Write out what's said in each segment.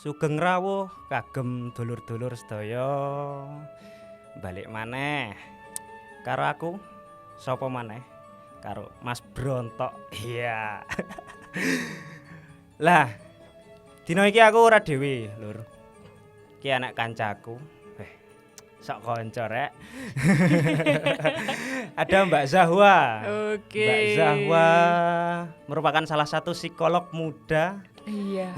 Sugeng rawuh kagem dulur-dulur sedaya. Balik maneh karo aku. Sapa maneh? Karo Mas Brontok. Iya. Lah, dina iki aku ora dhewe, Lur. Iki anak kancaku. Sok kanca rek. Ada Mbak Zahwa. Oke. Mbak Zahwa merupakan salah satu psikolog muda. Iya.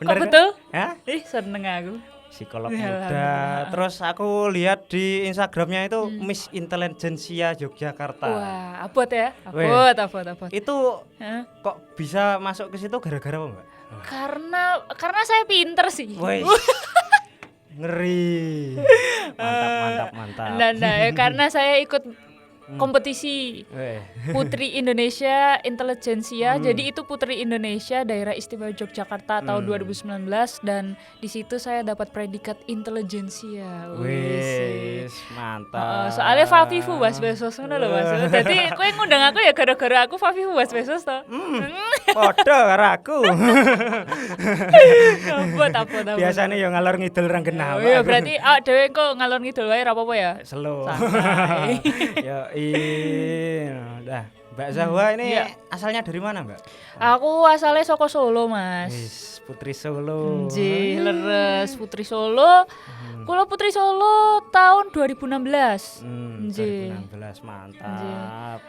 Bener Kok kan? betul? Hah? Seneng aku. Psikolog Ya, muda. alhamdulillah. Terus aku lihat di Instagramnya itu Miss Intelligentsia Yogyakarta. Wah, abot ya? Weh. Abot. Itu Hah? kok bisa masuk ke situ gara-gara apa, Mbak? Karena saya pinter sih. Woi. Ngeri. Mantap. Nah, karena saya ikut kompetisi Weh. Putri Indonesia Intelligentsia. Jadi itu Putri Indonesia Daerah Istimewa Yogyakarta tahun 2019 dan di situ saya dapat predikat Intelligentsia. Wis, mantap. Soalnya Fafifu was besos ngono lho Mas. Dadi kowe ngundang aku ya gara-gara aku Fafifu was besos to. Padha karo aku. Abot. Biasane ya ngalor ngidul rang genah. Oh iya berarti awak dhewe kok ngalor ngidul wae ora apa-apa ya. Slow. Santai. Yo dah, Mbak Zahwa ini Iya. asalnya dari mana, Mbak? Aku asalnya saka Solo, Mas. Wis, Putri Solo. Nggih, leres Putri Solo. Kula Putri Solo tahun 2016. Nggih. 2016 mantap.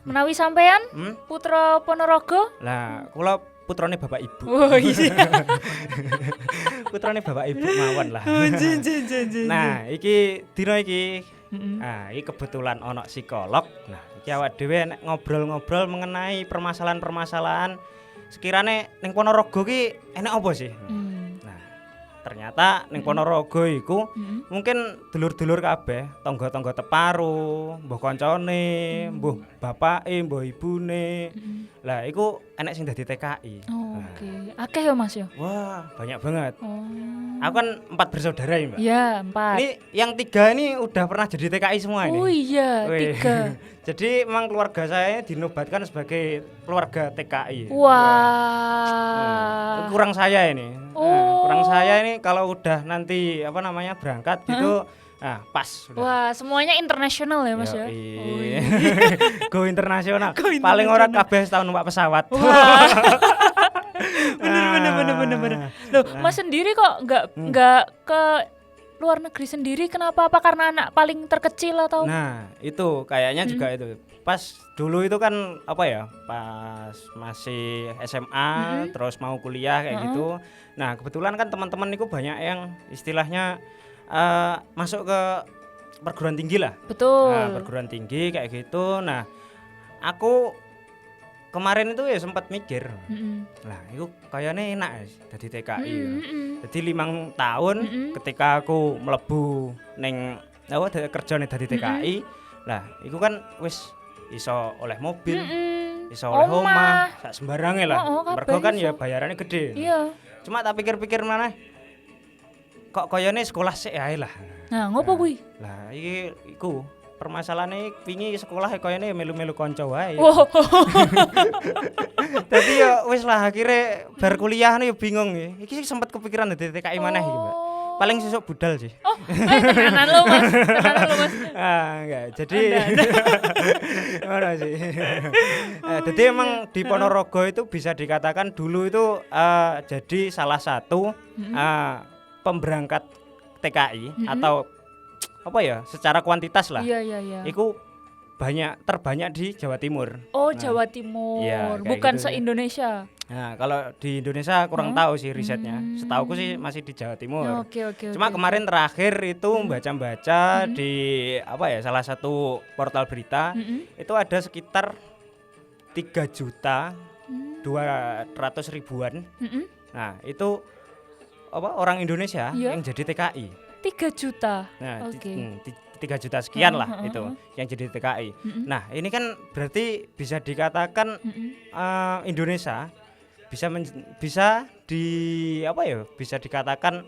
Menawi sampean Hmm? Putra Ponorogo? Lah, kula putrane bapak ibu. Oh iya. Putrane bapak ibu mawon lah. Nah, iki dina iki nah, iki kebetulan ono psikolog. Nah, iki awak dhewe nek ngobrol-ngobrol mengenai permasalahan-permasalahan sekirane ning Ponorogo ki enek apa sih? Nah, ternyata ning Ponorogo iku mungkin dulur-dulur kabeh, tangga-tangga teparu, mbah kancane, mbah bapake, mbah ibune. Lah, iku enek sing dadi TKI. Oke. Akeh ya, Mas ya? Wah, banyak banget. Oh. Aku kan 4 bersaudara ya, Mbak. Ya, 4. Ini yang 3 ini udah pernah jadi TKI semua ini. Oh iya, Wih. 3. Jadi emang keluarga saya dinobatkan sebagai keluarga TKI. Wah. Kurang saya ini. Nah, Oh. kurang saya ini kalau udah nanti apa namanya berangkat gitu, nah pas. Udah. Wah, semuanya internasional ya, Mas ya? Yoi. Oh, iya. Go internasional. Go Paling ora internasional. kabeh setahun numpak pesawat. Wah. Bener. Loh, Mas sendiri kok nggak ke luar negeri sendiri? Kenapa? Apa karena anak paling terkecil atau? Nah, itu kayaknya juga itu. Pas dulu itu kan apa ya? Pas masih SMA, terus mau kuliah kayak gitu. Nah, kebetulan kan teman-teman itu banyak yang istilahnya masuk ke perguruan tinggi lah. Betul. Nah, perguruan tinggi kayak gitu. Nah, aku kemarin itu ya sempat mikir. Lah, itu kayaknya enak ya dadi TKI. Jadi 5 tahun ketika aku mlebu ning kerja ning dadi TKI. Lah, iku kan wis iso oleh mobil, iso oleh omah, sak sembarange lah. Mergo kan ya bayarannya gede. Iya. Cuma tak pikir-pikir mana kok kayane sekolah sik ae lah. Nah, ngopo kuwi? Lah, iku permasalahane wingi sekolah kayane melu-melu kanca wae. Wow. Dadi ya wis lah akhirnya bar kuliah ya bingung ya. Iki sempat kepikiran dadi TKI maneh iki, Mbak. Paling sesuk budal sih. Oh, tenanan lo Mas. Enggak. Jadi ngono sih. Jadi emang di Ponorogo itu bisa dikatakan dulu itu jadi salah satu pemberangkat TKI atau apa ya? Secara kuantitas lah. Iya. Iku terbanyak di Jawa Timur. Oh, Jawa Timur. Iya, kayak Bukan gitu. se-Indonesia. Nah, kalau di Indonesia kurang tahu sih risetnya. Setauku sih masih di Jawa Timur. Oke. Cuma kemarin terakhir itu baca-baca di apa ya salah satu portal berita itu ada sekitar 3.200.000-an. Nah, itu apa orang Indonesia Iya. yang jadi TKI. 3 juta. Nah, Oke. 3 juta sekian lah itu yang jadi TKI. Nah, ini kan berarti bisa dikatakan Indonesia bisa di apa ya? Bisa dikatakan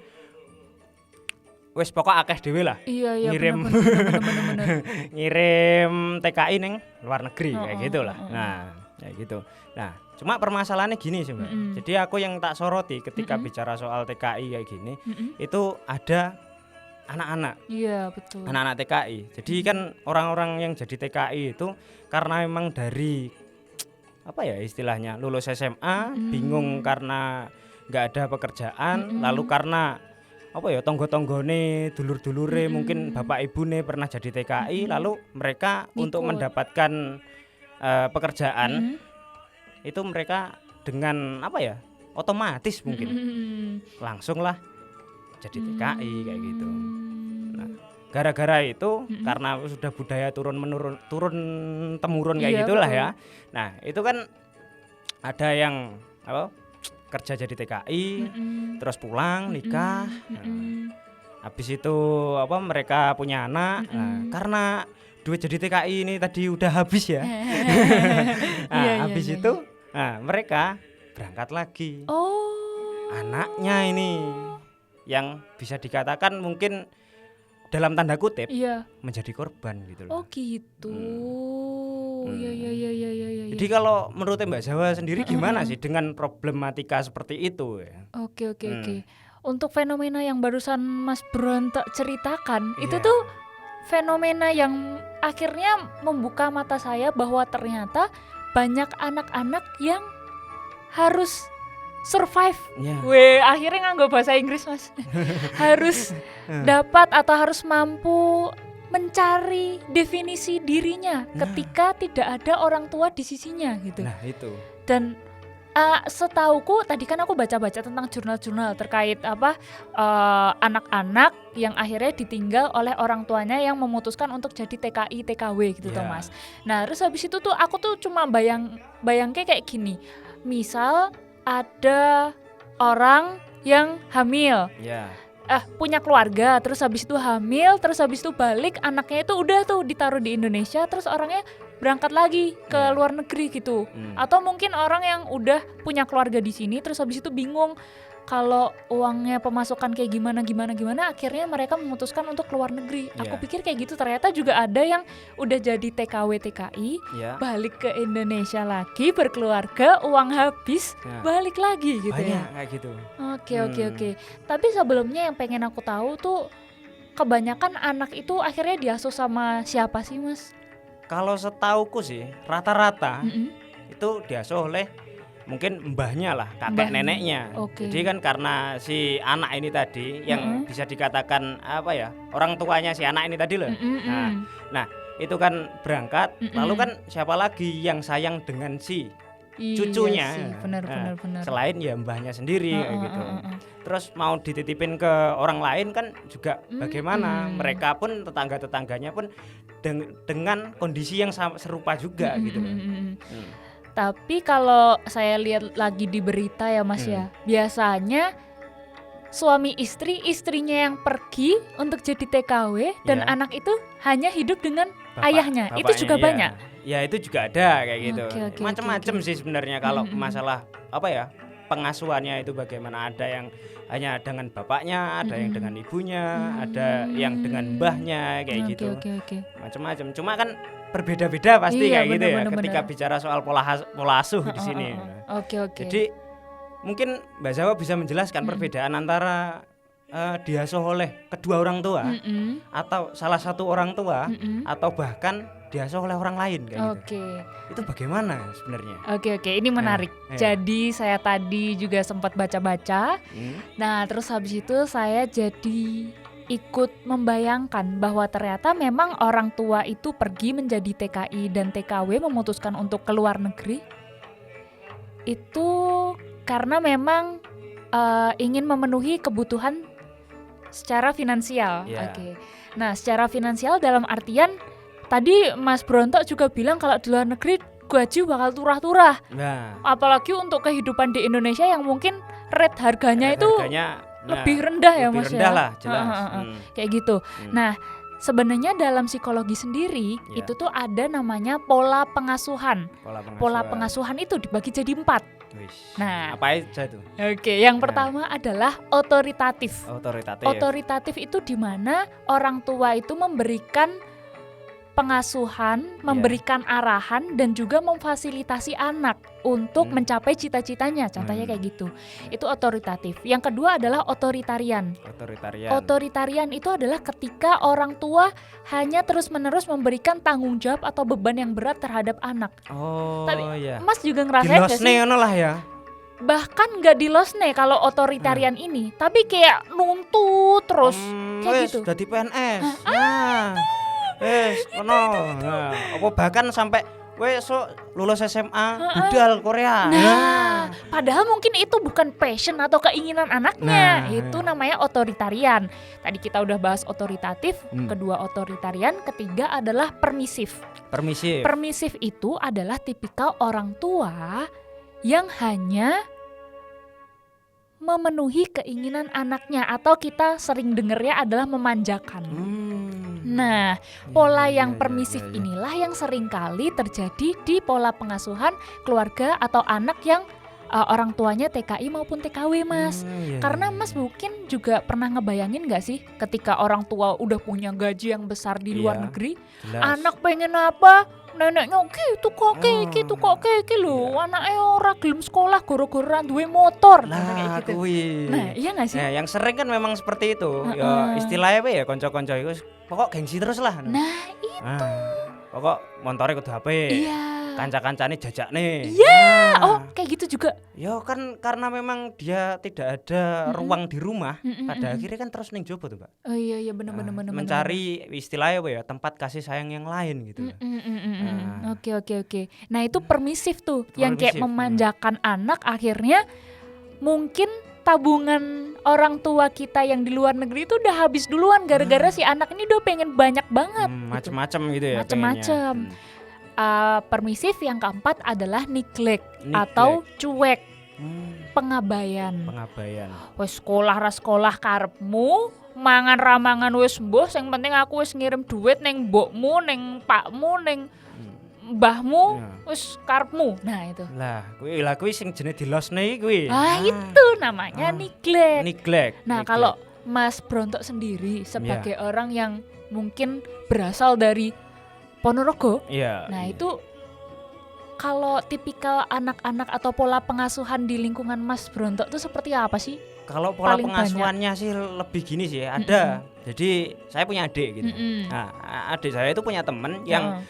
wis pokok akeh dhewe lah. Iya, Ngirim bener. ngirim TKI ning luar negeri kayak gitu lah. Nah, Kayak gitu. Nah, cuma permasalahannya gini sih, Mbak. Jadi aku yang tak soroti ketika bicara soal TKI kayak gini, itu ada anak-anak. Iya, betul. Anak-anak TKI. Jadi kan orang-orang yang jadi TKI itu karena memang dari apa ya istilahnya lulus SMA, bingung karena nggak ada pekerjaan, lalu karena apa ya tonggo-tonggone, dulur-dulure mungkin bapak ibune pernah jadi TKI, lalu mereka untuk mendapatkan pekerjaan itu mereka dengan apa ya otomatis mungkin langsung lah jadi TKI kayak gitu. Nah, gara-gara itu karena sudah budaya turun temurun kayak Iya, gitulah betul. ya. Nah, itu kan ada yang apa kerja jadi TKI, terus pulang nikah. Nah, habis itu apa mereka punya anak. Nah, karena duit jadi TKI ini tadi udah habis ya. Nah, habis itu nah, mereka berangkat lagi. Oh. Anaknya ini yang bisa dikatakan mungkin dalam tanda kutip Iya. menjadi korban gitu loh. Oh gitu. Iya. Jadi kalau menurut Mbak Jawa sendiri gimana sih dengan problematika seperti itu ya? Oke. Untuk fenomena yang barusan Mas Bronto ceritakan, itu Iya. tuh fenomena yang akhirnya membuka mata saya bahwa ternyata banyak anak-anak yang harus survive. Ya. Weh, akhirnya nganggo bahasa Inggris, Mas. Harus dapat atau harus mampu mencari definisi dirinya ketika tidak ada orang tua di sisinya gitu. Nah, itu. Dan setauku tadi kan aku baca-baca tentang jurnal-jurnal terkait apa anak-anak yang akhirnya ditinggal oleh orang tuanya yang memutuskan untuk jadi TKI TKW gitu toh Mas. Nah, terus habis itu tuh aku tuh cuma bayangke kayak gini. Misal ada orang yang hamil. Ya. Punya keluarga, terus habis itu hamil, terus habis itu balik, anaknya itu udah tuh ditaruh di Indonesia, terus orangnya berangkat lagi ke luar negeri gitu. Atau mungkin orang yang udah punya keluarga di sini, terus habis itu bingung kalau uangnya pemasukan kayak gimana, akhirnya mereka memutuskan untuk keluar negeri. Aku pikir kayak gitu, ternyata juga ada yang udah jadi TKW TKI, balik ke Indonesia lagi, berkeluarga, uang habis, balik lagi gitu. Banyak kayak gitu. Oke. Tapi sebelumnya yang pengen aku tahu tuh, kebanyakan anak itu akhirnya diasuh sama siapa sih, Mas? Kalau setauku sih rata-rata itu diasuh oleh mungkin mbahnya lah, kakek neneknya. Jadi kan karena si anak ini tadi yang bisa dikatakan apa ya, orang tuanya si anak ini tadi loh. Nah, itu kan berangkat, lalu kan siapa lagi yang sayang dengan si cucunya? Iya sih, benar. Selain ya mbahnya sendiri kayak gitu. Terus mau dititipin ke orang lain kan juga bagaimana? Mereka pun tetangga-tetangganya pun dengan kondisi yang serupa juga gitu. Tapi kalau saya lihat lagi di berita ya Mas ya, biasanya suami istrinya yang pergi untuk jadi TKW dan anak itu hanya hidup dengan ayahnya. Itu juga banyak. Ya itu juga ada kayak gitu. Macam-macam Oke. sih sebenarnya kalau masalah apa ya pengasuhannya itu bagaimana, ada yang hanya dengan bapaknya, ada yang dengan ibunya, ada yang dengan mbahnya kayak gitu. Oke. Macam-macam. Cuma kan berbeda-beda pasti kayak gitu ya bener. ketika bicara soal pola asuh di sini. Oke. Jadi mungkin Mbak Jawa bisa menjelaskan perbedaan antara diasuh oleh kedua orang tua atau salah satu orang tua atau bahkan diasuh oleh orang lain kayak gitu. Itu bagaimana sebenarnya? Oke, ini menarik. Jadi saya tadi juga sempat baca-baca. Nah, terus habis itu saya jadi ikut membayangkan bahwa ternyata memang orang tua itu pergi menjadi TKI dan TKW memutuskan untuk keluar negeri itu karena memang ingin memenuhi kebutuhan secara finansial. Oke. Nah, secara finansial dalam artian tadi Mas Bronto juga bilang kalau di luar negeri gaji bakal turah-turah. Nah, apalagi untuk kehidupan di Indonesia yang mungkin rate harganya itu lebih rendah ya Mas rendah ya. lah, jelas. Kayak gitu. Nah, sebenarnya dalam psikologi sendiri itu tuh ada namanya pola pengasuhan. Pola pengasuhan itu dibagi jadi 4. Nah, apa aja itu? Oke, yang pertama adalah otoritatif. Otoritatif. Otoritatif itu di mana orang tua itu memberikan pengasuhan, memberikan arahan dan juga memfasilitasi anak untuk mencapai cita-citanya. Contohnya kayak gitu. Itu otoritatif. Yang kedua adalah otoritarian. Otoritarian itu adalah ketika orang tua hanya terus-menerus memberikan tanggung jawab atau beban yang berat terhadap anak. Tapi Mas juga ngerasain gak sih? Lah ya. Bahkan gak dilosne kalau otoritarian ini, tapi kayak nuntut terus kayak gitu. Dadi PNS. Nah, apa bahkan sampai lulus SMA budal Korea. Nah, padahal mungkin itu bukan passion atau keinginan anaknya. Nah, itu namanya otoritarian. Tadi kita udah bahas otoritatif, kedua otoritarian, ketiga adalah permisif. Permisif itu adalah tipikal orang tua yang hanya memenuhi keinginan anaknya, atau kita sering dengernya adalah memanjakan. Nah, pola yang permisif inilah yang seringkali terjadi di pola pengasuhan keluarga atau anak yang orang tuanya TKI maupun TKW, Mas. Karena Mas mungkin juga pernah ngebayangin gak sih ketika orang tua udah punya gaji yang besar di luar negeri, anak pengen apa? Neneknya gitu kok kayak lho, anaknya ora gelem sekolah gara-gara duwe motor kayak gitu. Nah, iya gak sih? Nah, yang sering kan memang seperti itu. Ya istilahnya apa ya, konco-konco itu pokok gengsi terus lah. Nah, itu. Pokok montore kudu HP. Iya. Kanca-kancane jajakne. Iya. Oh, kayak gitu juga. Ya kan karena memang dia tidak ada ruang di rumah, pada akhirnya kan terus ning jopo tuh, Pak. Oh iya bener. Mencari istilahnya apa ya, tempat kasih sayang yang lain gitu. Oke. Nah, itu permisif tuh, yang kayak memanjakan anak. Akhirnya mungkin tabungan orang tua kita yang di luar negeri itu udah habis duluan gara-gara si anak ini udah pengen banyak banget. Macem-macem gitu ya. Macem-macem. Permisif yang keempat adalah neglect atau cuek. Pengabaian. Wes sekolah ra sekolah karepmu, mangan ramangan wis mbuh, sing penting aku wis ngirim duit neng mbokmu, neng pakmu, neng mbahmu, wis karepmu. Nah, itu. Lah kuwi sing jenenge dilosne kuwi. Itu namanya neglect. Nah, neglect. kalau Mas Brontok sendiri sebagai orang yang mungkin berasal dari Ponorogo. Nah, itu kalau tipikal anak-anak atau pola pengasuhan di lingkungan Mas Brontok itu seperti apa sih? Kalau pola pengasuhannya sih lebih gini sih, ada. Jadi saya punya adik gitu. Nah, adik saya itu punya teman yang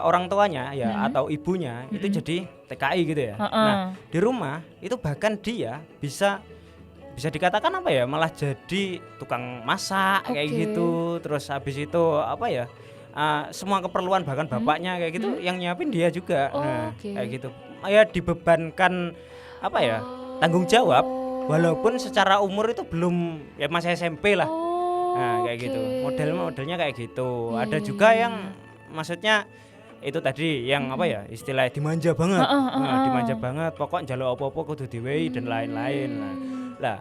orang tuanya ya atau ibunya itu jadi TKI gitu ya. Nah, di rumah itu bahkan dia bisa dikatakan apa ya, malah jadi tukang masak kayak gitu. Terus habis itu apa ya, semua keperluan bahkan bapaknya kayak gitu yang nyiapin dia juga. Kayak gitu. Ya dibebankan apa ya, tanggung jawab walaupun secara umur itu belum, ya masih SMP lah. Nah, kayak gitu. Modelnya kayak gitu. Ada juga yang maksudnya itu tadi yang apa ya, istilahnya dimanja banget. Dimanja banget, pokok njaluk apa-apa kudu diwehi dan lain-lain. Lah,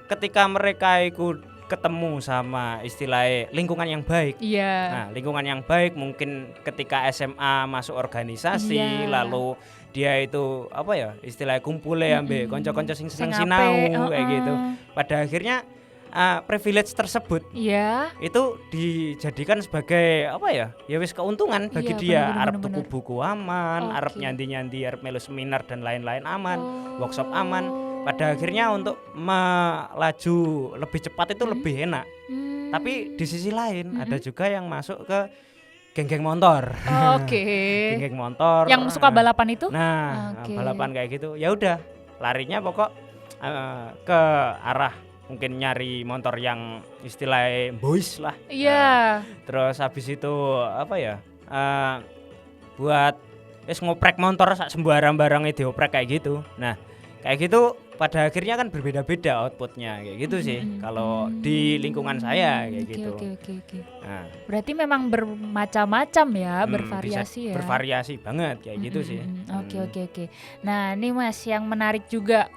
ketika mereka ikut ketemu sama istilahnya lingkungan yang baik. Nah, lingkungan yang baik mungkin ketika SMA masuk organisasi, lalu dia itu apa ya, istilahnya kumpulnya ambek kanca-kanca sing seneng sinau kayak gitu. Pada akhirnya privilege tersebut itu dijadikan sebagai apa ya, ya wis keuntungan bagi dia. Arep tuku buku aman, arep nyanti-nyanti, arep melu seminar dan lain-lain aman, workshop aman. Pada akhirnya untuk melaju lebih cepat itu lebih enak. Tapi di sisi lain ada juga yang masuk ke geng-geng motor. Geng-geng motor. Yang suka balapan itu? Nah, balapan kayak gitu. Ya udah, larinya pokok ke arah mungkin nyari motor yang istilahnya boys lah. Terus habis itu apa ya? Buat ngoprek motor sak sembarang-barangnya dioprek kayak gitu. Nah, kayak gitu pada akhirnya kan berbeda-beda outputnya kayak gitu sih. Kalau di lingkungan saya kayak gitu. Nah, berarti memang bermacam-macam ya, bervariasi ya. Bervariasi banget kayak gitu sih. Oke. Nah, ini Mas yang menarik juga.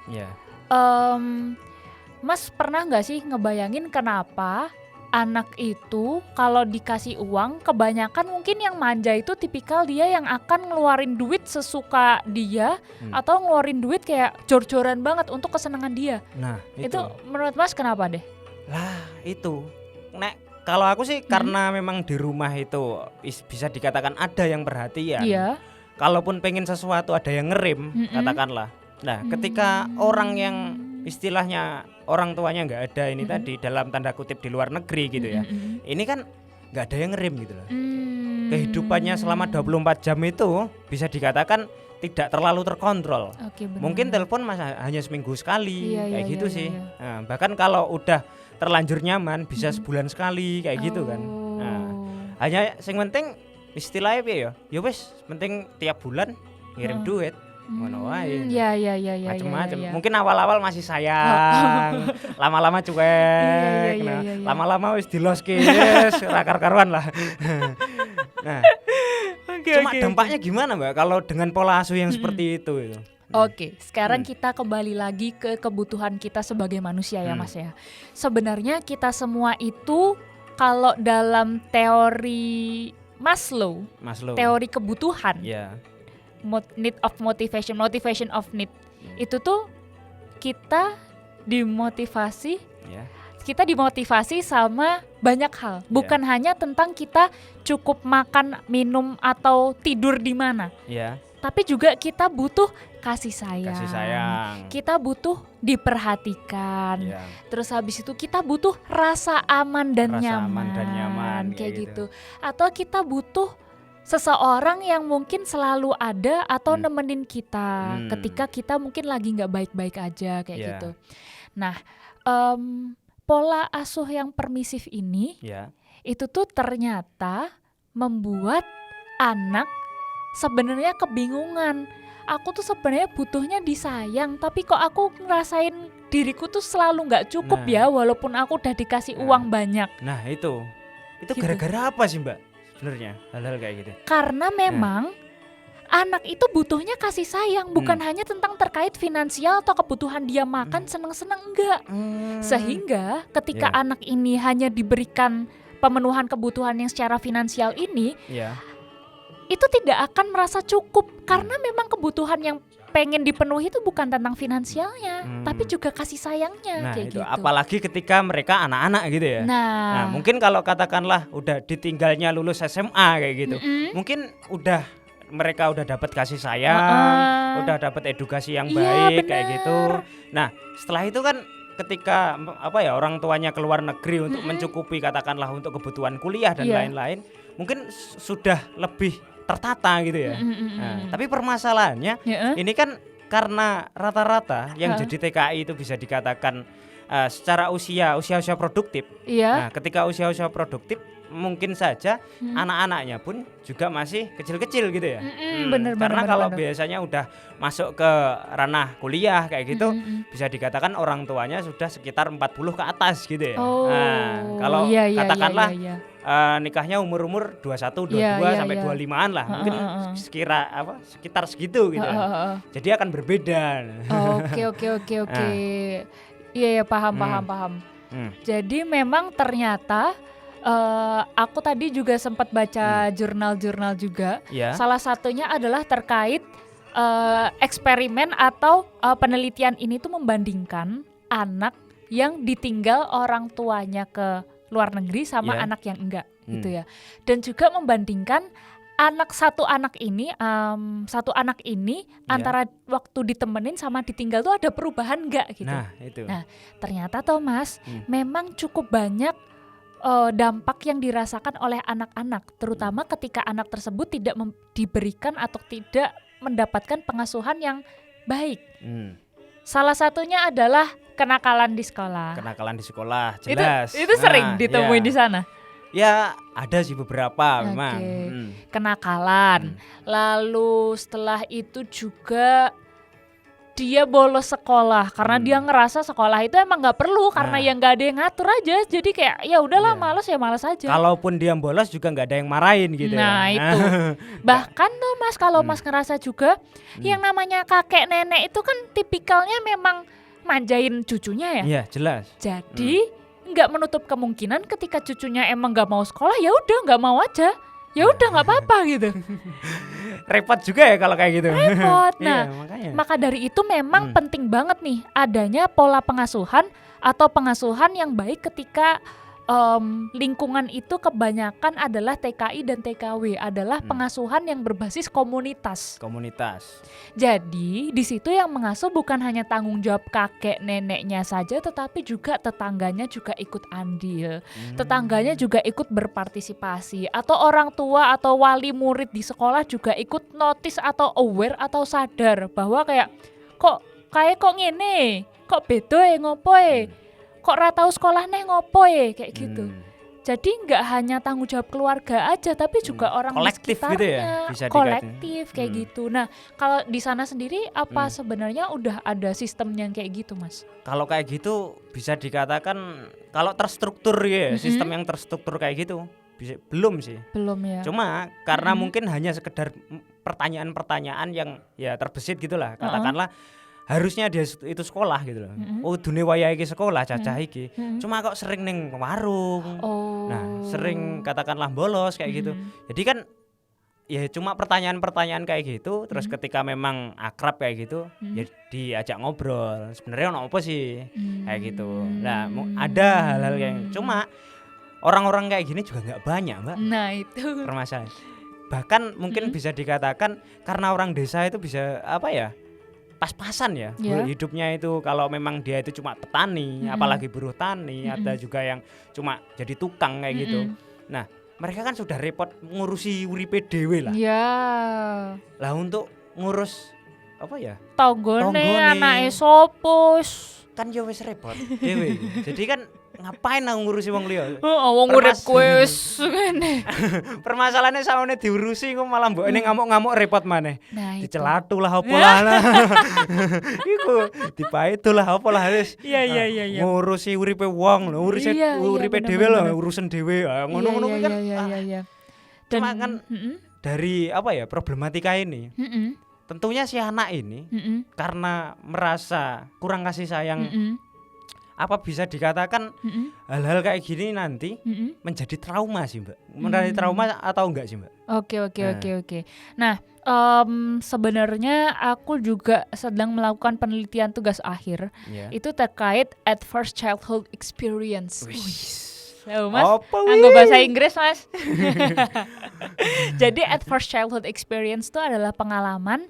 Mas pernah nggak sih ngebayangin kenapa anak itu kalau dikasih uang, kebanyakan mungkin yang manja itu tipikal dia yang akan ngeluarin duit sesuka dia atau ngeluarin duit kayak jor-joran banget untuk kesenangan dia. Nah, itu menurut Mas kenapa deh? Lah, itu nek Kalau aku sih karena memang di rumah itu bisa dikatakan ada yang perhatian. Iya. Kalaupun pengen sesuatu ada yang ngerem, katakanlah. Nah, ketika orang yang istilahnya orang tuanya nggak ada ini tadi dalam tanda kutip di luar negeri gitu ya. Ini kan nggak ada yang ngerem gitu loh. Kehidupannya selama 24 jam itu bisa dikatakan tidak terlalu terkontrol. Oke, benar. Mungkin telepon hanya seminggu sekali, kayak gitu sih. Iya. Nah, bahkan kalau udah terlanjur nyaman bisa sebulan sekali kayak gitu kan. Nah, hanya yang penting istilahnya piye ya? Ya wis, penting tiap bulan ngirim duit. Ngono wae. Iya. Macem-macem. Iya. Mungkin awal-awal masih sayang, lama-lama cuek. Iya. Lama-lama wis diloske, wis ora karuan lah. Nah, cuma dampaknya gimana Mbak kalau dengan pola asuh yang seperti itu? Oke, sekarang kita kembali lagi ke kebutuhan kita sebagai manusia ya Mas ya. Sebenarnya kita semua itu kalau dalam teori Maslow. Teori kebutuhan. Yeah. Need of motivation of need. Itu tuh kita dimotivasi. Yeah. Kita dimotivasi sama banyak hal. Bukan hanya tentang kita cukup makan, minum atau tidur di mana. Yeah. Tapi juga kita butuh kasih sayang. Kita butuh diperhatikan. Yeah. Terus habis itu kita butuh rasa aman dan nyaman kayak gitu. Atau kita butuh seseorang yang mungkin selalu ada atau nemenin kita ketika kita mungkin lagi nggak baik-baik aja kayak gitu. Nah, pola asuh yang permisif ini itu tuh ternyata membuat anak sebenarnya kebingungan. Aku tuh sebenarnya butuhnya disayang, tapi kok aku ngerasain diriku tuh selalu nggak cukup ya, walaupun aku udah dikasih uang banyak. Nah itu Gitu. gara-gara apa sih Mbak sebenarnya hal-hal kayak gitu? Karena memang anak itu butuhnya kasih sayang, bukan hanya tentang terkait finansial atau kebutuhan dia makan seneng-seneng, enggak. Sehingga ketika anak ini hanya diberikan pemenuhan kebutuhan yang secara finansial ini, itu tidak akan merasa cukup karena memang kebutuhan yang pengen dipenuhi itu bukan tentang finansialnya, tapi juga kasih sayangnya. Nah kayak itu gitu. apalagi ketika mereka anak-anak gitu ya. Nah mungkin kalau katakanlah udah ditinggalnya lulus SMA kayak gitu, mungkin mereka udah dapat kasih sayang, udah dapat edukasi yang baik kayak gitu. Nah setelah itu kan ketika orang tuanya keluar negeri untuk mencukupi katakanlah untuk kebutuhan kuliah dan lain-lain, mungkin sudah lebih tertata gitu ya. Nah, tapi permasalahannya ini kan karena rata-rata yang jadi TKI itu bisa dikatakan secara usia produktif. Nah, ketika usia produktif mungkin saja anak-anaknya pun juga masih kecil-kecil gitu ya. Karena kalau biasanya udah masuk ke ranah kuliah kayak gitu, bisa dikatakan orang tuanya sudah sekitar 40 ke atas gitu ya. Nah, kalau katakanlah nikahnya umur 21, 22 sampai 25-an lah. Mungkin sekitar segitu gitu. Jadi akan berbeda. Oke. Iya, paham. Jadi memang ternyata aku tadi juga sempat baca jurnal-jurnal juga. Salah satunya adalah terkait eksperimen atau penelitian ini tuh membandingkan anak yang ditinggal orang tuanya ke luar negeri sama anak yang enggak gitu ya. Dan juga membandingkan satu anak ini antara waktu ditemenin sama ditinggal tuh ada perubahan enggak gitu. Nah, itu. Nah, ternyata Thomas memang cukup banyak dampak yang dirasakan oleh anak-anak, terutama ketika anak tersebut tidak diberikan atau tidak mendapatkan pengasuhan yang baik. Salah satunya adalah kenakalan di sekolah. Jelas. Itu sering ditemuin di sana. Ya, ada sih beberapa memang. Kenakalan. Lalu setelah itu juga dia bolos sekolah karena dia ngerasa sekolah itu emang nggak perlu karena yang nggak ada yang ngatur aja, jadi kayak ya udahlah malas aja. Kalaupun dia bolos juga nggak ada yang marahin gitu. Nah itu bahkan tuh Mas, kalau Mas ngerasa juga yang namanya kakek nenek itu kan tipikalnya memang manjain cucunya ya. Iya jelas. Jadi nggak menutup kemungkinan ketika cucunya emang nggak mau sekolah, ya udah nggak mau aja. Ya udah nggak apa-apa gitu. Repot juga ya kalau kayak gitu. Repot. Nah, maka dari itu memang penting banget nih adanya pola pengasuhan atau pengasuhan yang baik ketika lingkungan itu kebanyakan adalah TKI dan TKW, adalah pengasuhan yang berbasis komunitas. Jadi di situ yang mengasuh bukan hanya tanggung jawab kakek neneknya saja, tetapi juga tetangganya juga ikut andil, tetangganya juga ikut berpartisipasi, atau orang tua atau wali murid di sekolah juga ikut notice atau aware atau sadar bahwa kayak kok ngene, kok beda ngopo kok ra tau sekolah neh ngopo kayak gitu. Jadi nggak hanya tanggung jawab keluarga aja, tapi juga orang kolektif di sekitarnya, gitu ya, bisa kolektif kayak gitu. Nah, kalau di sana sendiri apa sebenarnya udah ada sistem yang kayak gitu, Mas? Kalau kayak gitu bisa dikatakan kalau terstruktur ya, sistem yang terstruktur kayak gitu belum sih. Belum ya. Cuma karena mungkin hanya sekedar pertanyaan-pertanyaan yang ya terbesit gitulah, katakanlah harusnya dia itu sekolah gitu loh. Oh dunia waya iki sekolah cacah iki. Cuma kok sering ning warung. Nah, sering katakanlah bolos kayak gitu. Jadi kan ya cuma pertanyaan-pertanyaan kayak gitu, terus ketika memang akrab kayak gitu, ya diajak ngobrol. Sebenarnya ono apa sih? Kayak gitu. Nah, ada hal-hal yang cuma orang-orang kayak gini juga enggak banyak, Mbak. Nah, itu permasalahan. Bahkan mungkin bisa dikatakan karena orang desa itu bisa apa ya? Pas-pasan ya hidupnya itu. Kalau memang dia itu cuma petani, apalagi buruh tani, ada juga yang cuma jadi tukang kayak gitu. Nah, mereka kan sudah repot ngurusi uripe dhewe lah. Iya. Lah untuk ngurus apa ya? Tonggone anake sopo kan ya wis repot dhewe. Jadi kan ngapain aku ngurusi wong liya? Wong uripku wis ngene. Permasalahannya samane diurusi kok malah mbokne ngamuk-ngamuk repot maneh. Nah, dicelatu lah apa lah. Iku dipaitu lah apa lah wis. Iya. Ngurusi uripe wong lho, uripe dhewe lho, urusan dhewe. Ngono-ngono kan. Iya. Cuma kan dari apa ya problematika ini. Tentunya si anak ini karena merasa kurang kasih sayang, apa bisa dikatakan hal-hal kayak gini nanti menjadi trauma sih, Mbak? Menjadi trauma atau enggak sih, Mbak? Oke. Nah, sebenarnya aku juga sedang melakukan penelitian tugas akhir. Itu terkait adverse childhood experience. Mas, anggo bahasa Inggris, Mas. Jadi adverse childhood experience itu adalah pengalaman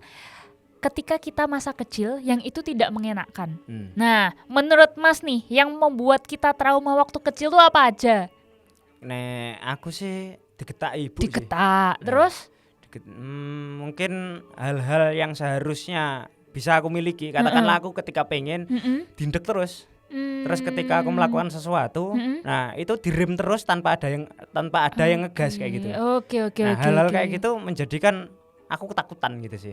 ketika kita masa kecil yang itu tidak mengenakan. Nah, menurut Mas nih, yang membuat kita trauma waktu kecil itu apa aja? Nek aku sih digetak ibu. Digetak, terus? Mungkin hal-hal yang seharusnya bisa aku miliki. Katakanlah aku ketika pengen dindek terus. Terus ketika aku melakukan sesuatu, nah itu direm terus tanpa ada yang ngegas kayak gitu. Oke. Hal-hal kayak gitu menjadikan aku ketakutan gitu sih.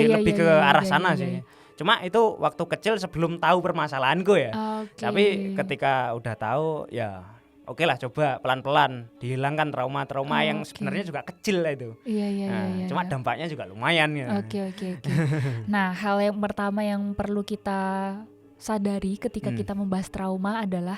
Lebih ke arah sana sih. Cuma itu waktu kecil sebelum tahu permasalahanku ya. Tapi ketika udah tahu ya oke lah, coba pelan-pelan dihilangkan trauma-trauma yang sebenarnya juga kecil lah itu. Iya. Cuma dampaknya juga lumayan ya. Oke. Nah, hal yang pertama yang perlu kita sadari ketika kita membahas trauma adalah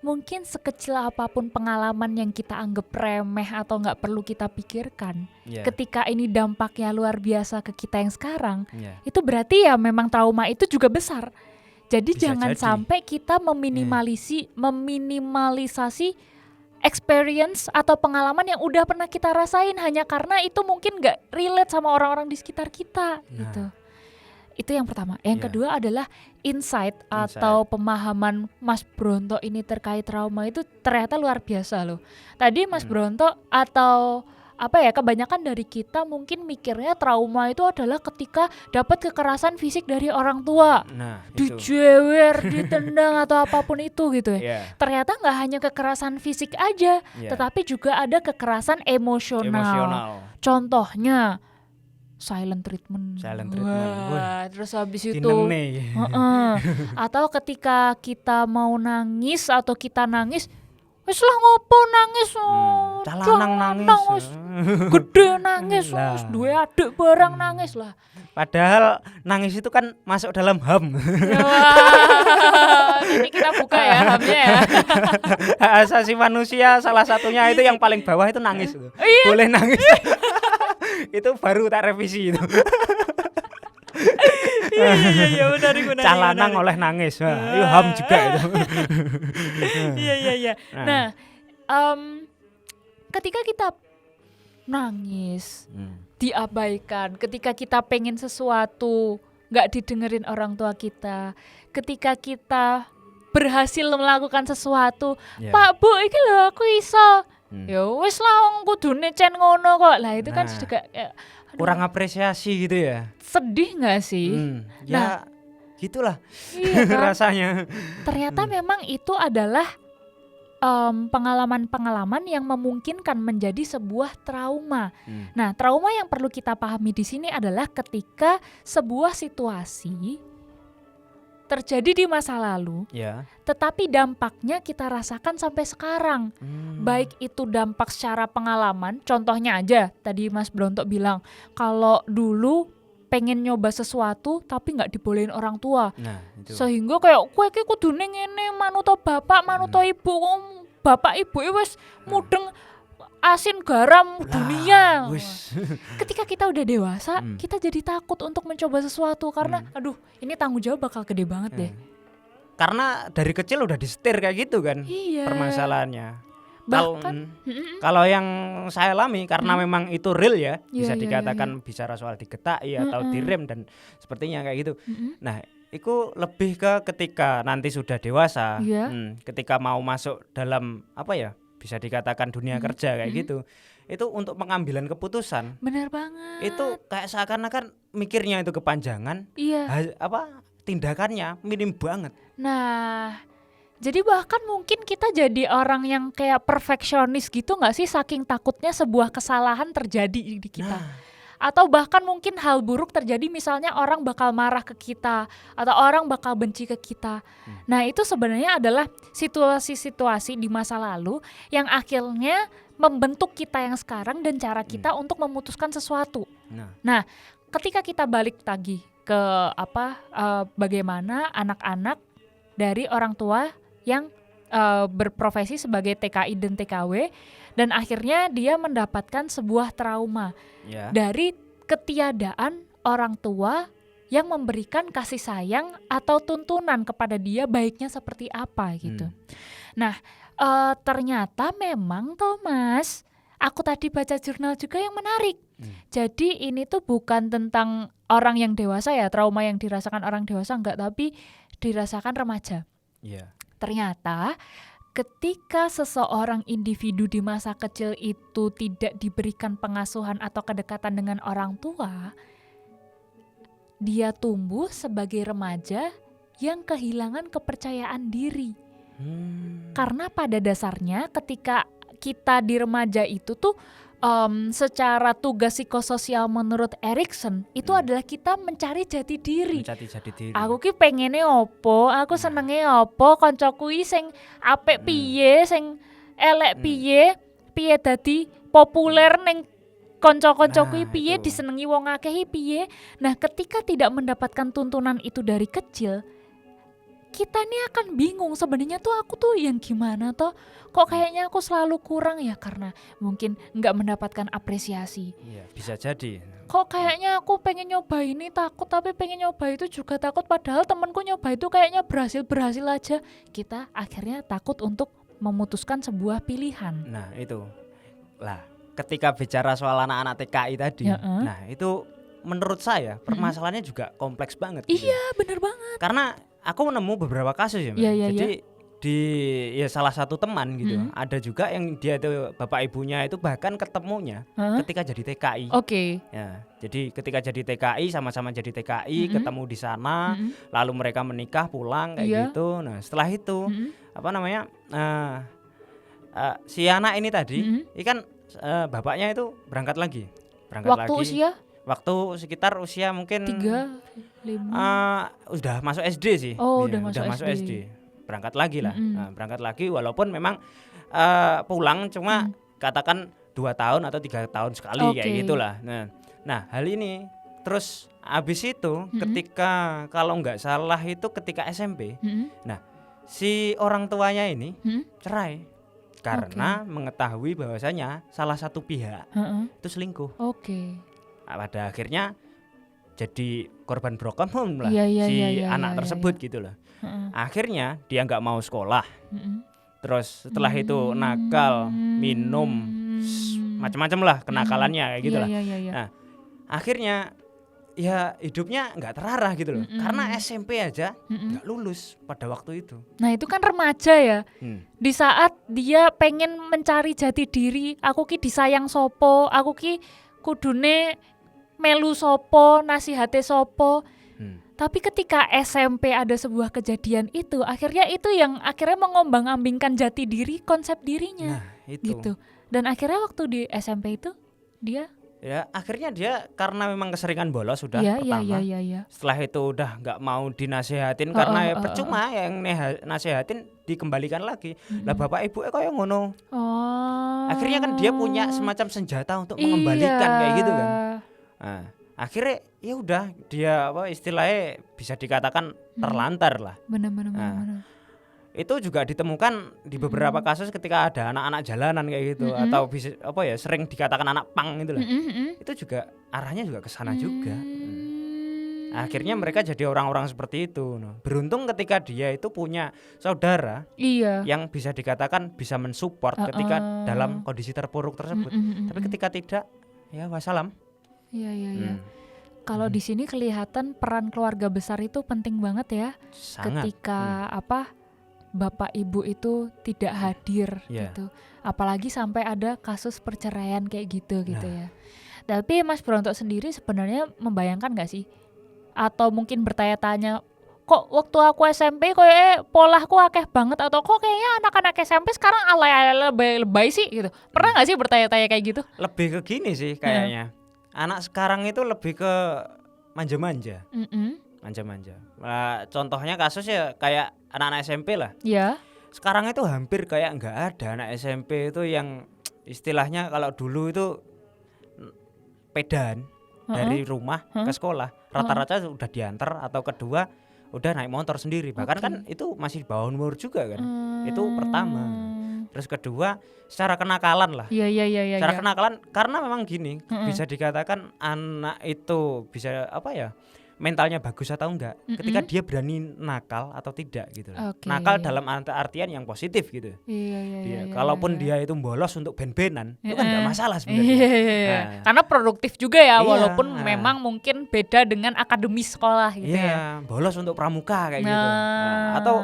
mungkin sekecil apapun pengalaman yang kita anggap remeh atau nggak perlu kita pikirkan, ketika ini dampaknya luar biasa ke kita yang sekarang, itu berarti ya memang trauma itu juga besar. Jadi Bisa jangan jadi. sampai kita meminimalisasi experience atau pengalaman yang udah pernah kita rasain hanya karena itu mungkin nggak relate sama orang-orang di sekitar kita gitu. Itu yang pertama. Yang kedua adalah insight atau pemahaman Mas Bronto ini terkait trauma itu ternyata luar biasa loh. Tadi Mas Bronto atau kebanyakan dari kita mungkin mikirnya trauma itu adalah ketika dapat kekerasan fisik dari orang tua. Dijewer, ditendang atau apapun itu gitu ya. Ternyata nggak hanya kekerasan fisik aja, tetapi juga ada kekerasan emosional. Contohnya silent treatment. Wah, terus habis itu atau ketika kita mau nangis atau kita nangis, wis lah ngopo nangis, calanang nangis, gede nangis, duwe adik barang nangis lah. Padahal nangis itu kan masuk dalam HAM. Ini kita buka ya HAM-nya ya. Hak asasi manusia salah satunya itu yang paling bawah itu nangis. Boleh nangis. Itu baru tak revisi itu. Iya menarik. Cah lanang oleh nangis. Wah, itu HAM juga itu. Iya. Nah, ketika kita nangis, diabaikan, ketika kita pengen sesuatu nggak didengerin orang tua kita, ketika kita berhasil melakukan sesuatu, Pak Bu, iki lho aku iso. Ya wis lah wong kudune cen ngono kok. Lah itu kan juga kurang apresiasi gitu ya. Sedih nggak sih? Ya gitulah iya kan? rasanya. Ternyata memang itu adalah pengalaman-pengalaman yang memungkinkan menjadi sebuah trauma. Nah, trauma yang perlu kita pahami di sini adalah ketika sebuah situasi terjadi di masa lalu, tetapi dampaknya kita rasakan sampai sekarang. Baik itu dampak secara pengalaman, contohnya aja tadi Mas Bronto bilang, kalau dulu pengen nyoba sesuatu tapi nggak dibolehin orang tua, sehingga kayak kue kudune ngene manuto bapak manuto ibu, bapak ibu wes mudeng asin garam dunia. Ketika kita udah dewasa, kita jadi takut untuk mencoba sesuatu karena aduh ini tanggung jawab bakal gede banget deh. Karena dari kecil udah disetir kayak gitu kan permasalahannya. Kalau yang saya alami karena memang itu real ya, bisa dikatakan bicara soal digetai atau direm dan sepertinya kayak gitu. Nah, itu lebih ke ketika nanti sudah dewasa, ketika mau masuk dalam apa ya, bisa dikatakan dunia kerja kayak gitu. Itu untuk pengambilan keputusan. Benar banget. Itu kayak seakan-akan mikirnya itu kepanjangan. Tindakannya minim banget. Nah, jadi bahkan mungkin kita jadi orang yang kayak perfeksionis gitu nggak sih, saking takutnya sebuah kesalahan terjadi di kita. Atau bahkan mungkin hal buruk terjadi, misalnya orang bakal marah ke kita atau orang bakal benci ke kita. Nah, itu sebenarnya adalah situasi-situasi di masa lalu yang akhirnya membentuk kita yang sekarang dan cara kita untuk memutuskan sesuatu. Nah, ketika kita balik lagi ke bagaimana anak-anak dari orang tua yang berprofesi sebagai TKI dan TKW, dan akhirnya dia mendapatkan sebuah trauma dari ketiadaan orang tua yang memberikan kasih sayang atau tuntunan kepada dia baiknya seperti apa gitu. Nah, ternyata memang Thomas, aku tadi baca jurnal juga yang menarik. Jadi ini tuh bukan tentang orang yang dewasa ya, trauma yang dirasakan orang dewasa enggak, tapi dirasakan remaja. Ternyata ketika seseorang individu di masa kecil itu tidak diberikan pengasuhan atau kedekatan dengan orang tua, dia tumbuh sebagai remaja yang kehilangan kepercayaan diri. Karena pada dasarnya ketika kita di remaja itu tuh secara tugas psikososial menurut Erikson itu adalah kita mencari jati diri. Aku ki pengennya opo, aku senengnya opo, koncoku sing apik piye, sing elek piye dadi populer ning konco-koncoku piye, disenengi wong akeh piye. Nah, ketika tidak mendapatkan tuntunan itu dari kecil, kita nih akan bingung sebenarnya tuh aku tuh yang gimana toh, kok kayaknya aku selalu kurang ya, karena mungkin nggak mendapatkan apresiasi. Bisa jadi. Kok kayaknya aku pengen nyoba ini takut, tapi pengen nyoba itu juga takut, padahal temanku nyoba itu kayaknya berhasil aja. Kita akhirnya takut untuk memutuskan sebuah pilihan. Nah itu lah, ketika bicara soal anak-anak TKI tadi, nah itu menurut saya permasalahannya juga kompleks banget. Iya, bener banget. Karena aku menemu beberapa kasus ya, jadi di salah satu teman gitu, ada juga yang dia tuh bapak ibunya itu bahkan ketemunya ketika jadi TKI. Ya, jadi ketika jadi TKI, sama-sama jadi TKI, ketemu di sana, lalu mereka menikah pulang kayak gitu. Nah setelah itu si anak ini tadi, ikan bapaknya itu berangkat lagi. Waktu sekitar usia mungkin 3, 5. Udah masuk SD sih. Udah masuk SD. Berangkat lagi lah. Berangkat lagi walaupun memang pulang cuma katakan 2 tahun atau 3 tahun sekali kayak gitulah. Nah, hal ini terus habis itu ketika kalau nggak salah itu ketika SMP. Nah, si orang tuanya ini cerai karena mengetahui bahwasanya salah satu pihak itu selingkuh. Pada akhirnya jadi korban broken home lah Iya, si iya, iya, anak iya, tersebut gitu loh. Heeh. Akhirnya dia nggak mau sekolah. Mm-mm. Terus setelah itu nakal, minum, macam-macam lah kenakalannya kayak gitu lah. Iya, iya, iya. Nah, akhirnya ya hidupnya nggak terarah gitu loh. Karena SMP aja nggak lulus pada waktu itu. Nah itu kan remaja ya. Hmm. Di saat dia pengen mencari jati diri, aku ki disayang sopo, aku ki kudune melu sopo, nasihate sopo. Tapi ketika SMP ada sebuah kejadian itu, akhirnya itu yang akhirnya mengombang-ambingkan jati diri, konsep dirinya. Nah, itu. Gitu. Dan akhirnya waktu di SMP itu dia Ya, akhirnya dia karena memang keseringan bolos sudah iya, pertama. iya. Setelah itu udah nggak mau dinasehatin karena ya percuma yang nasehatin dikembalikan lagi. Lah bapak ibu kok yang ngono. Oh. Akhirnya kan dia punya semacam senjata untuk mengembalikan kayak gitu kan. Nah, akhirnya ya udah dia apa istilahnya bisa dikatakan terlantar lah. Benar-benar. Itu juga ditemukan di beberapa kasus ketika ada anak-anak jalanan kayak gitu atau bisa apa ya sering dikatakan anak pang gitu lah. Itu juga arahnya juga ke sana juga. Akhirnya mereka jadi orang-orang seperti itu. Beruntung ketika dia itu punya saudara yang bisa dikatakan bisa mensupport ketika dalam kondisi terpuruk tersebut. Tapi ketika tidak, ya wassalam. Iya. Kalau di sini kelihatan peran keluarga besar itu penting banget ya. Sangat. Ketika bapak ibu itu tidak hadir gitu. Apalagi sampai ada kasus perceraian kayak gitu ya. Tapi Mas Bronto sendiri sebenarnya membayangkan nggak sih? Atau mungkin bertanya-tanya, kok waktu aku SMP kayak polahku akeh banget, atau kok kayaknya anak-anak SMP sekarang alay-alay lebay sih gitu. Pernah nggak sih bertanya-tanya kayak gitu? Lebih ke gini sih kayaknya. Anak sekarang itu lebih ke manja-manja. Manja-manja. Nah, contohnya kasus ya kayak anak-anak SMP lah. Iya. Sekarang itu hampir kayak nggak ada anak SMP itu yang istilahnya kalau dulu itu pedan dari rumah ke sekolah. Rata-rata sudah diantar atau kedua udah naik motor sendiri. Bahkan kan itu masih di bawah umur juga kan. Itu pertama. Terus kedua secara kenakalan lah. Iya. Secara kenakalan karena memang gini, bisa dikatakan anak itu bisa apa ya? Mentalnya bagus atau enggak ketika dia berani nakal atau tidak gitu. Nakal dalam artian yang positif gitu. Iya. Kalaupun dia itu bolos untuk ben-benan itu kan enggak masalah sebenarnya. Iya. Karena produktif juga ya, walaupun memang mungkin beda dengan akademis sekolah gitu ya. Bolos untuk pramuka kayak gitu. Atau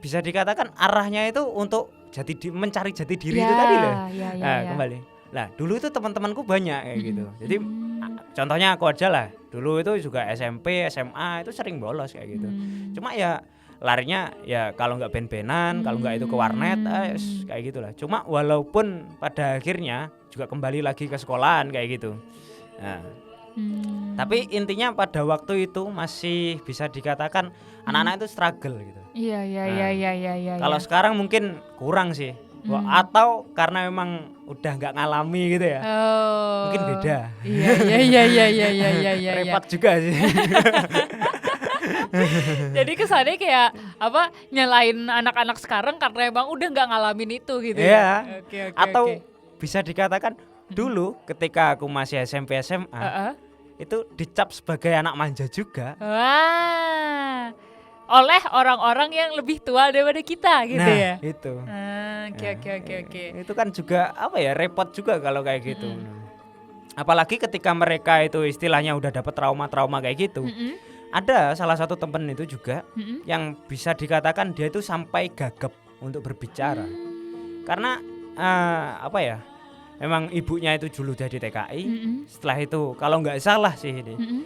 bisa dikatakan arahnya itu untuk mencari jati diri itu tadi loh. Kembali. Nah, dulu itu teman-temanku banyak kayak gitu. Jadi contohnya aku aja lah. Dulu itu juga SMP, SMA itu sering bolos kayak gitu. Cuma ya larinya ya kalau nggak ben-benan, kalau nggak itu ke warnet, kayak gitulah. Cuma walaupun pada akhirnya juga kembali lagi ke sekolahan kayak gitu. Nah, tapi intinya pada waktu itu masih bisa dikatakan anak-anak itu struggle gitu. Iya. Kalau sekarang mungkin kurang sih. Atau karena memang udah nggak ngalami gitu ya. Mungkin beda. Iya. Repot juga sih. Jadi kesannya kayak apa, nyalain anak-anak sekarang karena emang udah nggak ngalamin itu gitu ya. Oke. Atau bisa dikatakan dulu ketika aku masih SMP SMA itu dicap sebagai anak manja juga. Wah. Oleh orang-orang yang lebih tua daripada kita gitu ya. Nah, itu. Oke. Itu kan juga apa ya, repot juga kalau kayak gitu. Apalagi ketika mereka itu istilahnya udah dapat trauma-trauma kayak gitu. Ada salah satu temen itu juga yang bisa dikatakan dia itu sampai gagap untuk berbicara. Karena apa ya? Memang ibunya itu dulu jadi TKI. Setelah itu kalau nggak salah sih ini.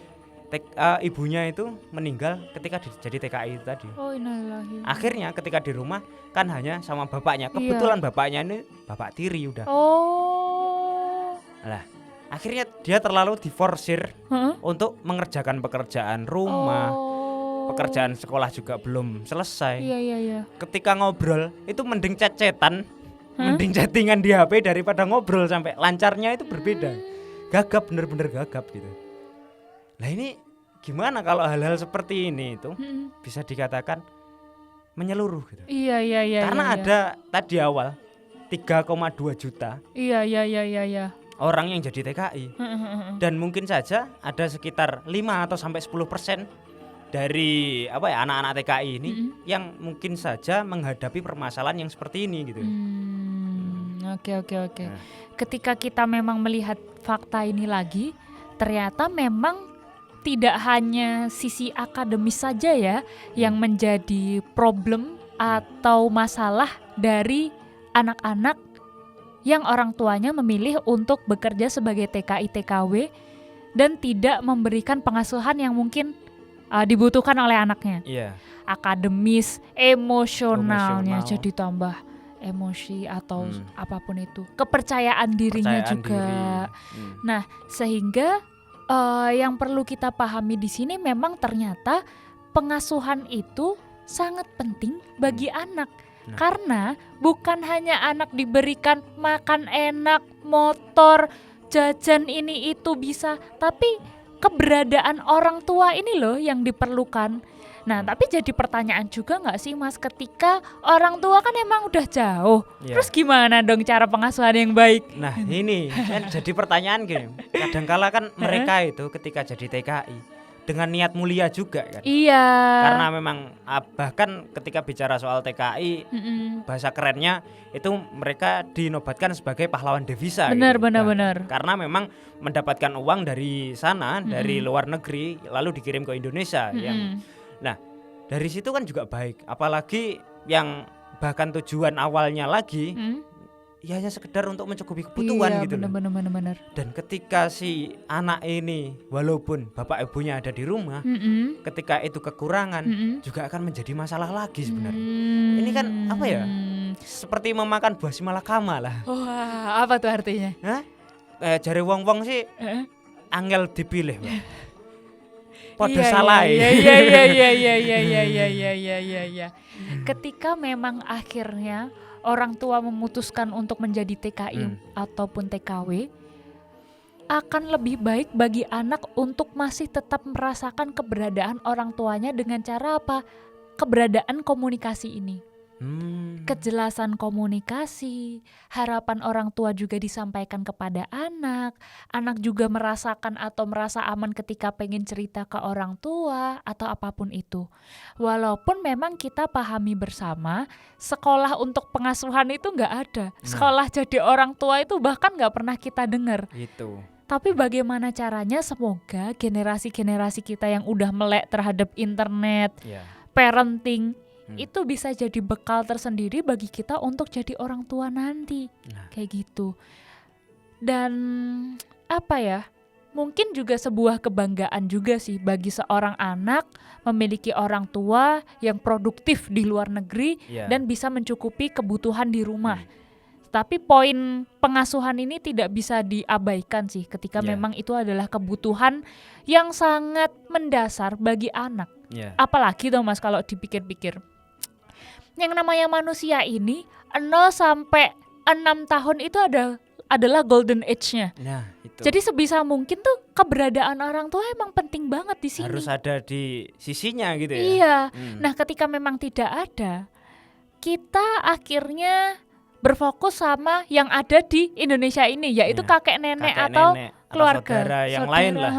Ibunya itu meninggal ketika jadi TKI itu tadi. Akhirnya ketika di rumah kan hanya sama bapaknya. Kebetulan bapaknya ini bapak tiri udah. Lah, akhirnya dia terlalu diforsir untuk mengerjakan pekerjaan rumah. Pekerjaan sekolah juga belum selesai. Iya. Ketika ngobrol itu mending chat-chatan, mending chattingan di HP daripada ngobrol sampai lancarnya itu berbeda. Gagap, bener-bener gagap gitu. Lah ini gimana kalau hal-hal seperti ini itu bisa dikatakan menyeluruh gitu. Iya. Karena ada tadi awal 3,2 juta. Iya. orang yang jadi TKI. Dan mungkin saja ada sekitar 5 atau sampai 10% dari anak-anak TKI ini yang mungkin saja menghadapi permasalahan yang seperti ini gitu. Oke. Nah. Ketika kita memang melihat fakta ini lagi, ternyata memang tidak hanya sisi akademis saja ya yang menjadi problem atau masalah dari anak-anak yang orang tuanya memilih untuk bekerja sebagai TKI TKW dan tidak memberikan pengasuhan yang mungkin dibutuhkan oleh anaknya. Iya. Akademis, emosionalnya jadi tambah emosi atau apapun itu. Kepercayaan dirinya juga. Nah, sehingga yang perlu kita pahami di sini memang ternyata pengasuhan itu sangat penting bagi anak. Karena bukan hanya anak diberikan makan enak, motor, jajan ini itu bisa, tapi keberadaan orang tua ini loh yang diperlukan. Nah, tapi jadi pertanyaan juga nggak sih Mas, ketika orang tua kan emang udah jauh, terus gimana dong cara pengasuhan yang baik? Nah ini kan jadi pertanyaan gini, kadangkala kan mereka itu ketika jadi TKI dengan niat mulia juga kan. Iya. Karena memang bahkan ketika bicara soal TKI, bahasa kerennya itu mereka dinobatkan sebagai pahlawan devisa. Benar. Karena memang mendapatkan uang dari sana, dari luar negeri, lalu dikirim ke Indonesia. Nah dari situ kan juga baik. Apalagi yang bahkan tujuan awalnya lagi ya hanya sekedar untuk mencukupi kebutuhan gitu. Benar. Dan ketika si anak ini walaupun bapak ibunya ada di rumah, ketika itu kekurangan juga akan menjadi masalah lagi sebenarnya. Ini kan seperti memakan buah si malakama lah. Wah, apa tuh artinya? Jare wong-wong sih angel dipilih, Mbak. Podo Iya. salah. Iya. Ketika memang akhirnya orang tua memutuskan untuk menjadi TKI ataupun TKW, akan lebih baik bagi anak untuk masih tetap merasakan keberadaan orang tuanya dengan cara apa? Keberadaan komunikasi ini. Kejelasan komunikasi, harapan orang tua juga disampaikan kepada anak juga merasakan atau merasa aman ketika pengen cerita ke orang tua atau apapun itu. Walaupun memang kita pahami bersama, sekolah untuk pengasuhan itu nggak ada. Sekolah jadi orang tua itu bahkan nggak pernah kita dengar. Gitu. Tapi bagaimana caranya semoga generasi-generasi kita yang udah melek terhadap internet, parenting, itu bisa jadi bekal tersendiri bagi kita untuk jadi orang tua nanti. Kayak gitu. Dan mungkin juga sebuah kebanggaan juga sih bagi seorang anak memiliki orang tua yang produktif di luar negeri dan bisa mencukupi kebutuhan di rumah. Tapi poin pengasuhan ini tidak bisa diabaikan sih ketika memang itu adalah kebutuhan yang sangat mendasar bagi anak. Apalagi tuh Mas kalau dipikir-pikir, yang namanya manusia ini 0 sampai 6 tahun itu adalah golden age-nya. Nah, itu. Jadi sebisa mungkin tuh keberadaan orang tua emang penting banget di sini. Harus ada di sisinya gitu ya. Iya. Nah, ketika memang tidak ada, kita akhirnya berfokus sama yang ada di Indonesia ini, yaitu kakek nenek atau keluarga, saudara yang lain lah.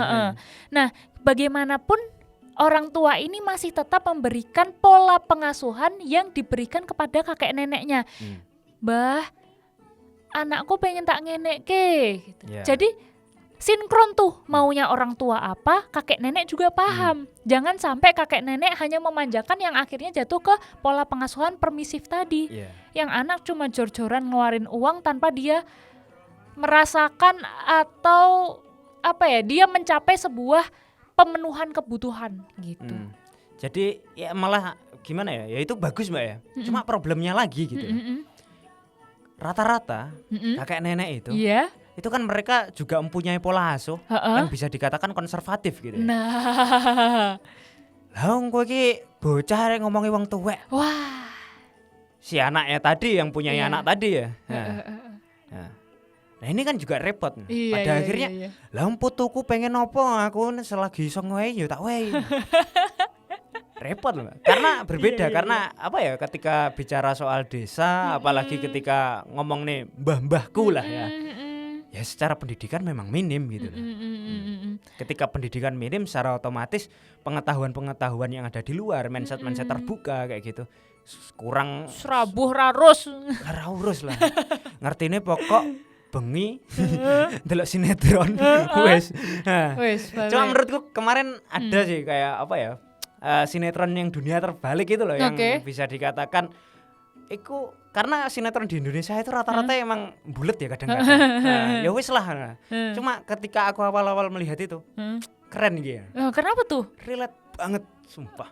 Nah, bagaimanapun orang tua ini masih tetap memberikan pola pengasuhan yang diberikan kepada kakek neneknya. Bah, anakku pengen tak ngenek ke gitu. Jadi sinkron tuh maunya orang tua apa, kakek nenek juga paham. Jangan sampai kakek nenek hanya memanjakan yang akhirnya jatuh ke pola pengasuhan permisif tadi. Yang anak cuma jor-joran ngeluarin uang tanpa dia merasakan atau dia mencapai sebuah pemenuhan kebutuhan gitu. Jadi ya malah gimana ya? Ya itu bagus Mbak ya. Cuma problemnya lagi gitu. Rata-rata kakek nenek itu itu kan mereka juga mempunyai pola asuh yang bisa dikatakan konservatif gitu ya. Nah, lah kowe iki bocah rek ngomongi wong tuwek. Wah. Si anaknya tadi yang punya anak tadi ya. Nah ini kan juga repot. Pada akhirnya lah putuku pengen opo aku selagi iso ngoe ya tak wae. Repot loh. Karena berbeda karena ketika bicara soal desa apalagi ketika ngomong nih mbah-mbahku lah ya. ya secara pendidikan memang minim gitu loh. Ketika pendidikan minim, secara otomatis pengetahuan yang ada di luar, mindset terbuka kayak gitu kurang, serabuh rarus lah. Ngertine pokok bengi delok sinetron wes. Cuma menurutku kemarin ada sih kayak apa ya, sinetron yang dunia terbalik itu loh, yang bisa dikatakan iku, karena sinetron di Indonesia itu rata-rata emang bulet ya kadang-kadang. Ya wis lah. Cuma ketika aku awal-awal melihat itu keren gitu ya. Kenapa tuh? Relate banget sumpah.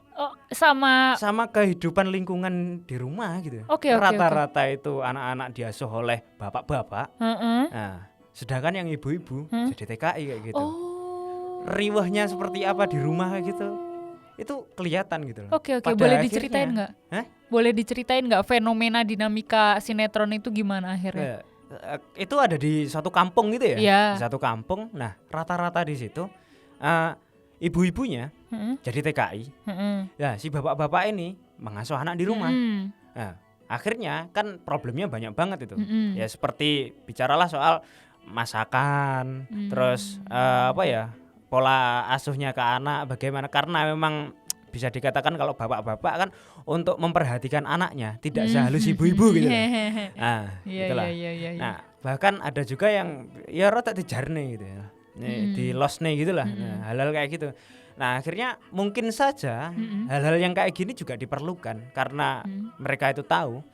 Sama kehidupan lingkungan di rumah gitu. Rata-rata itu anak-anak diasuh oleh bapak-bapak. Nah, sedangkan yang ibu-ibu jadi TKI kayak gitu. Riwahnya seperti apa di rumah kayak gitu, itu kelihatan gitu loh. Oke. Boleh diceritain nggak? Boleh diceritain nggak fenomena dinamika sinetron itu gimana akhirnya? Itu ada di satu kampung gitu ya. Di satu kampung. Nah, rata-rata di situ ibu-ibunya jadi TKI. Ya, si bapak-bapak ini mengasuh anak di rumah. Nah, akhirnya kan problemnya banyak banget itu. Ya seperti bicaralah soal masakan, terus apa ya, pola asuhnya ke anak bagaimana, karena memang bisa dikatakan kalau bapak-bapak kan untuk memperhatikan anaknya tidak sehalus ibu-ibu gitu. Nah, itulah. Nah, bahkan ada juga yang ya rotak dijarne gitu ya. Di lost nih gitulah. Nah, hal-hal kayak gitu. Nah, akhirnya mungkin saja hal-hal yang kayak gini juga diperlukan karena mereka itu tahu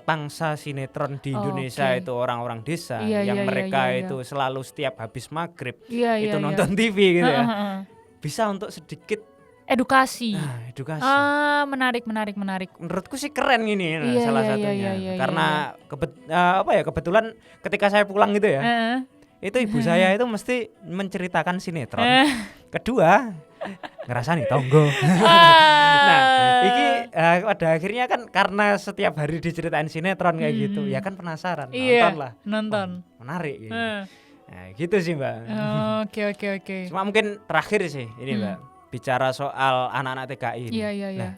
pangsa sinetron di Indonesia itu orang-orang desa yang mereka itu selalu setiap habis maghrib itu nonton TV gitu ya. Bisa untuk sedikit edukasi. Edukasi. Menarik. Menurutku sih keren gini salah satunya. Karena kebetulan ketika saya pulang gitu ya. Itu ibu saya itu mesti menceritakan sinetron. Kedua, ngerasani tonggo. Nah, iki pada akhirnya kan karena setiap hari diceritain sinetron kayak gitu, ya kan penasaran, nonton. Menarik gitu. Nah, gitu sih, Mbak. Oke. Cuma mungkin terakhir sih ini, Mbak, bicara soal anak-anak TKI ini. Iya. Nah,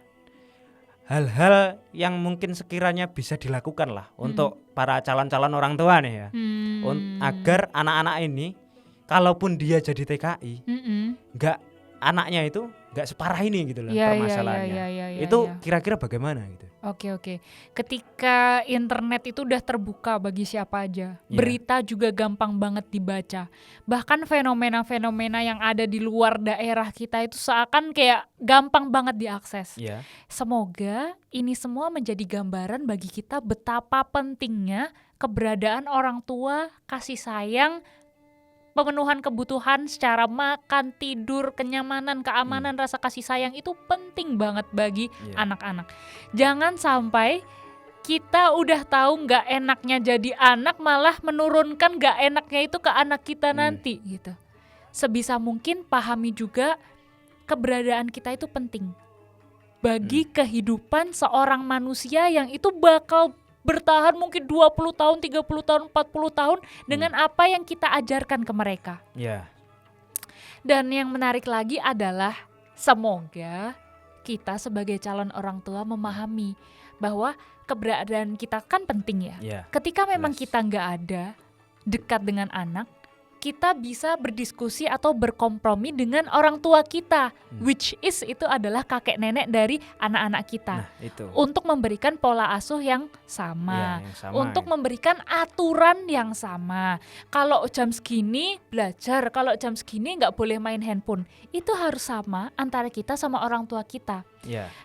hal-hal yang mungkin sekiranya bisa dilakukan lah untuk para calon-calon orang tua nih ya, agar anak-anak ini kalaupun dia jadi TKI anaknya itu nggak separah ini gitu loh permasalahannya. Itu kira-kira bagaimana gitu? Oke. Ketika internet itu udah terbuka bagi siapa aja, berita juga gampang banget dibaca. Bahkan fenomena-fenomena yang ada di luar daerah kita itu seakan kayak gampang banget diakses. Semoga ini semua menjadi gambaran bagi kita betapa pentingnya keberadaan orang tua, kasih sayang, pemenuhan kebutuhan secara makan, tidur, kenyamanan, keamanan, rasa kasih sayang itu penting banget bagi anak-anak. Jangan sampai kita udah tahu nggak enaknya jadi anak malah menurunkan nggak enaknya itu ke anak kita nanti gitu. Sebisa mungkin pahami juga keberadaan kita itu penting bagi kehidupan seorang manusia yang itu bakal bertahan mungkin 20 tahun, 30 tahun, 40 tahun dengan apa yang kita ajarkan ke mereka. Dan yang menarik lagi adalah semoga kita sebagai calon orang tua memahami bahwa keberadaan kita kan penting ya. Ketika memang kita nggak ada dekat dengan anak, kita bisa berdiskusi atau berkompromi dengan orang tua kita, which is itu adalah kakek nenek dari anak-anak kita. Untuk memberikan pola asuh yang sama, untuk memberikan aturan yang sama. Kalau jam segini belajar, kalau jam segini nggak boleh main handphone, itu harus sama antara kita sama orang tua kita.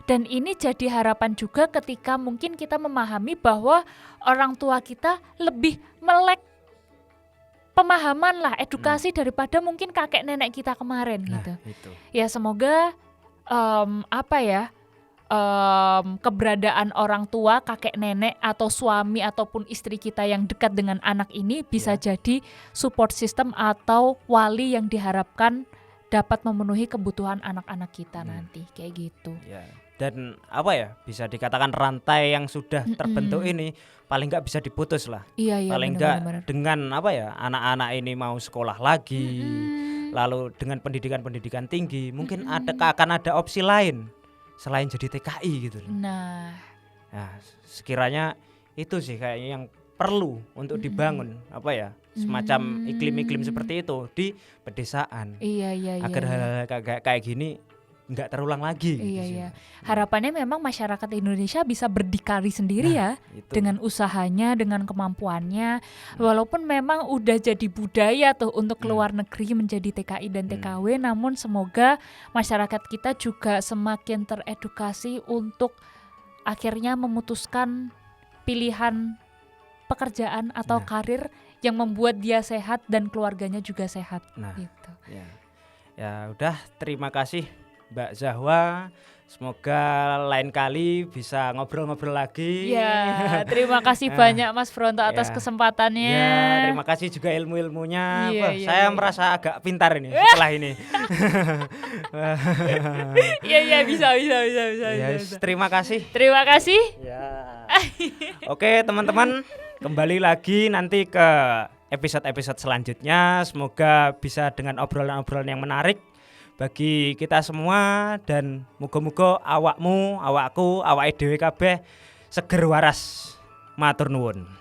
Dan ini jadi harapan juga ketika mungkin kita memahami bahwa orang tua kita lebih melek pemahaman lah, edukasi daripada mungkin kakek nenek kita kemarin gitu. Ya semoga keberadaan orang tua, kakek nenek atau suami ataupun istri kita yang dekat dengan anak ini bisa jadi support system atau wali yang diharapkan dapat memenuhi kebutuhan anak-anak kita nanti kayak gitu. Dan bisa dikatakan rantai yang sudah terbentuk ini paling nggak bisa diputus lah. Paling nggak dengan anak-anak ini mau sekolah lagi, lalu dengan pendidikan tinggi, mungkin akan ada opsi lain selain jadi TKI gitu. Nah, sekiranya itu sih kayaknya yang perlu untuk dibangun semacam iklim-iklim seperti itu di pedesaan. Iya. Agar hal-hal kayak gini nggak terulang lagi. Iya. Harapannya memang masyarakat Indonesia bisa berdikari sendiri ya Itu. dengan usahanya, dengan kemampuannya. Walaupun memang udah jadi budaya tuh untuk keluar negeri menjadi TKI dan TKW, namun semoga masyarakat kita juga semakin teredukasi untuk akhirnya memutuskan pilihan pekerjaan atau karir yang membuat dia sehat dan keluarganya juga sehat. Gitu. Ya udah, terima kasih Mbak Zahwa. Semoga lain kali bisa ngobrol-ngobrol lagi. Ya, terima kasih banyak Mas Bronto atas kesempatannya. Ya, terima kasih juga ilmu-ilmunya. Saya merasa agak pintar ini setelah ini. Iya, bisa. Terima kasih. Terima kasih. Ya. Oke, teman-teman, kembali lagi nanti ke episode-episode selanjutnya. Semoga bisa dengan obrolan-obrolan yang menarik bagi kita semua, dan muga-muga awakmu, awakku, awake dhewe kabeh seger waras. Matur nuwun.